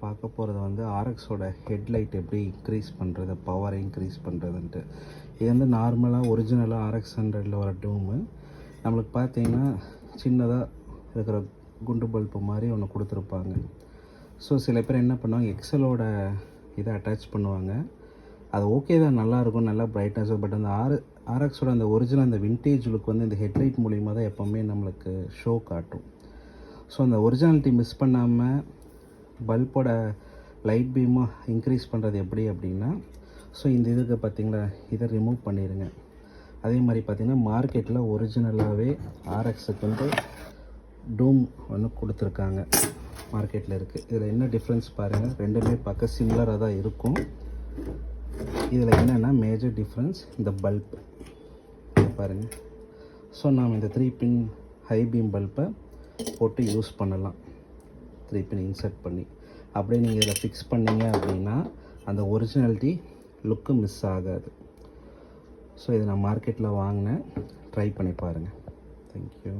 பார்க்க போகிறது வந்து ஆர்எக்ஸோட ஹெட்லைட் எப்படி இன்க்ரீஸ் பண்ணுறது, பவரை இன்க்ரீஸ் பண்ணுறதுன்ட்டு. இது வந்து நார்மலாக ஒரிஜினலாக RX 100 வர டூமு. நம்மளுக்கு பார்த்தீங்கன்னா சின்னதாக இருக்கிற குண்டு பல்பு மாதிரி ஒன்று கொடுத்துருப்பாங்க. ஸோ சில பேர் என்ன பண்ணுவாங்க, எக்ஸலோட இதை அட்டாச் பண்ணுவாங்க. அது ஓகே தான், நல்லாயிருக்கும், நல்லா பிரைட்னஸ். பட் அந்த RXோட அந்த ஒரிஜினல் அந்த விண்டேஜ் லுக் வந்து இந்த ஹெட்லைட் மூலிமா தான் எப்போவுமே நம்மளுக்கு ஷோ காட்டும். ஸோ அந்த ஒரிஜினாலிட்டி மிஸ் பண்ணாமல் பல்போட லைட் பீமாக இன்க்ரீஸ் பண்ணுறது எப்படி அப்படின்னா, ஸோ இந்த இதுக்கு பார்த்திங்களா, இதை ரிமூவ் பண்ணிடுங்க. அதே மாதிரி பார்த்திங்கன்னா மார்க்கெட்டில் ஒரிஜினலாகவே RXக்கு வந்து டூம் ஒன்று கொடுத்துருக்காங்க, மார்க்கெட்டில் இருக்குது. இதில் என்ன டிஃப்ரென்ஸ் பாருங்கள், ரெண்டுமே பார்க்க சிமிலராக தான் இருக்கும். இதில் என்னென்னா மேஜர் டிஃப்ரென்ஸ் இந்த பல்ப் பாருங்கள். ஸோ நாம் இந்த 3 பின் ஹை பீம் பல்பை போட்டு யூஸ் பண்ணலாம், 3 பின் இன்சர்ட் பண்ணி. அப்படியே நீங்கள் இதில் ஃபிக்ஸ் பண்ணிங்க அப்படின்னா அந்த ஒரிஜினாலிட்டி லுக்கு மிஸ் ஆகாது. ஸோ இதை நான் மார்க்கெட்டில் வாங்கினேன், ட்ரை பண்ணி பாருங்கள். தேங்க்யூ.